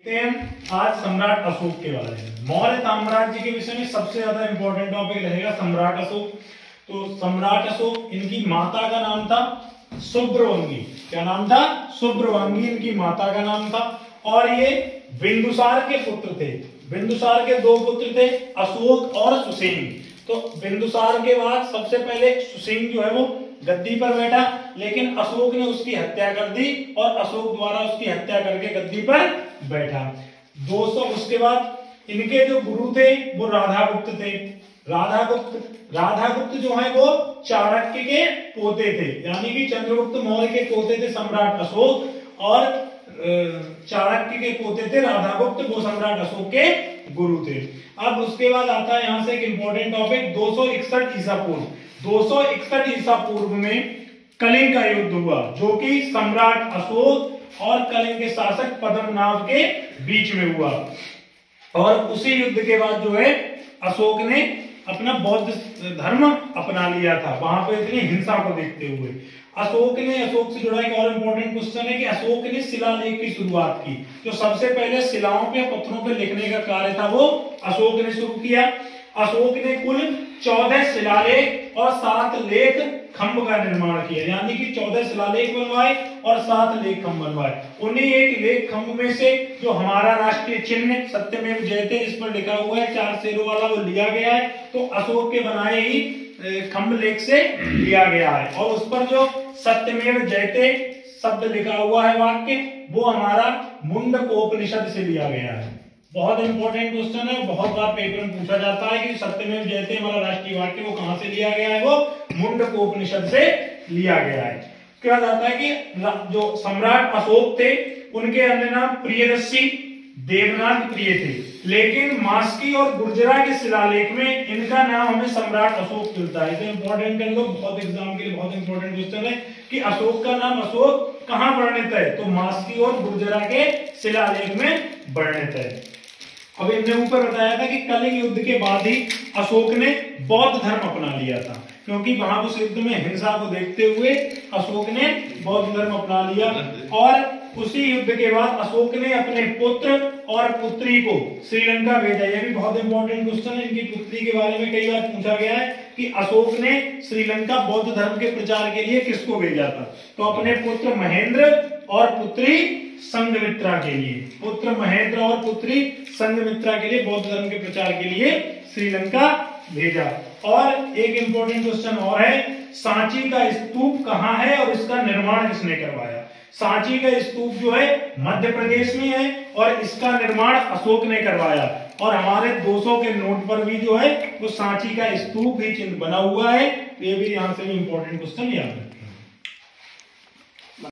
आज सम्राट अशोक के बारे में। मौर्य साम्राज्य के विषय में सबसे ज्यादा इंपॉर्टेंट टॉपिक रहेगा सम्राट अशोक। तो सम्राट अशोक, इनकी माता का नाम था सुब्रवांगी। क्या नाम था? सुब्रवांगी इनकी माता का नाम था। और ये बिंदुसार के पुत्र थे। बिंदुसार के दो पुत्र थे, अशोक और सुसेन। तो बिंदुसार के बाद सबसे पहले सुसेन जो है वो गद्दी पर बैठा, लेकिन अशोक ने उसकी हत्या कर दी और अशोक द्वारा उसकी हत्या करके गद्दी पर बैठा। 200 उसके बाद इनके जो गुरु थे वो राधागुप्त थे। राधागुप्त जो है वो चाणक्य के पोते थे, यानी कि चंद्रगुप्त मौर्य के पोते थे सम्राट अशोक, और चाणक्य के पोते थे राधागुप्त, वो सम्राट अशोक के गुरु थे। अब उसके बाद आता है यहां से एक इंपॉर्टेंट टॉपिक 261 ईसा पूर्व। 261 ईसा पूर्व में कलिंग का युद्ध हुआ, जो कि सम्राट अशोक और कलिंग के शासक पद्मनाभ के बीच में हुआ। और उसी युद्ध के बाद जो है अशोक ने अपना बौद्ध धर्म अपना लिया था, वहां पर इतनी हिंसा को देखते हुए। अशोक से जुड़ा एक और इंपॉर्टेंट क्वेश्चन है कि अशोक ने शिलालेख की शुरुआत की। जो सबसे पहले शिलाओं पे, पत्थरों पे लिखने का कार्य था वो अशोक ने शुरू किया। अशोक ने कुल 14 शिलालेख और 7 लेख खंभ का निर्माण किया, यानी कि 14 शिलालेख बनवाए और 7 लेख खंभ बनवाए। उन्हीं एक लेख खंभ में से जो हमारा राष्ट्रीय चिन्ह सत्यमेव जयते इस पर लिखा हुआ है 4 शेरों वाला, वो लिया गया है। तो अशोक के बनाए ही खंभ लेख से लिया गया है। और उस पर जो सत्यमेव जयते शब्द लिखा हुआ है वाक्य, वो हमारा मुंडकोपनिषद से लिया गया है। बहुत इंपॉर्टेंट क्वेश्चन है, बहुत बार पेपर में पूछा जाता है कि सत्यमेव जयते हमारा राष्ट्रीय वाक्य वो कहां से लिया गया है? वो मुंडकोपनिषद से लिया गया है। उसके बाद आता है कि जो सम्राट अशोक थे उनके अन्य नाम प्रियदर्शी, देवनाथ प्रिय थे, लेकिन मास्की और गुर्जरा के शिलालेख में इनका नाम हमें सम्राट अशोक मिलता है। इंपॉर्टेंट कर लो, बहुत एग्जाम के लिए बहुत इंपॉर्टेंट क्वेश्चन है कि अशोक का नाम अशोक कहां वर्णित है? तो मास्की और गुर्जरा के शिलालेख में वर्णित है। अब इनने ऊपर बताया था कि कलिंग युद्ध के बाद ही अशोक ने बौद्ध धर्म अपना लिया था, क्योंकि वहां उस युद्ध में हिंसा को देखते हुए अशोक ने बौद्ध धर्म अपना लिया। और उसी युद्ध के बाद अशोक ने अपने पुत्र और पुत्री को श्रीलंका भेजा। यह भी बहुत इंपॉर्टेंट क्वेश्चन है, इनकी पुत्री के बारे में कई बार पूछा गया है कि अशोक ने श्रीलंका बौद्ध धर्म के प्रचार के लिए किसको भेजा था? तो अपने पुत्र महेंद्र और पुत्री संघमित्रा के लिए, पुत्र महेंद्र और पुत्री संघमित्रा के लिए बौद्ध धर्म के प्रचार के लिए श्रीलंका भेजा। और एक इंपॉर्टेंट क्वेश्चन और है, सांची का स्तूप कहां है और इसका निर्माण किसने करवाया? सांची का स्तूप जो है मध्य प्रदेश में है और इसका निर्माण अशोक ने करवाया। और हमारे 200 के नोट पर भी जो है वो सांची का स्तूप ही चिन्ह बना हुआ है। ये भी यहां से भी इंपॉर्टेंट क्वेश्चन याद रखें।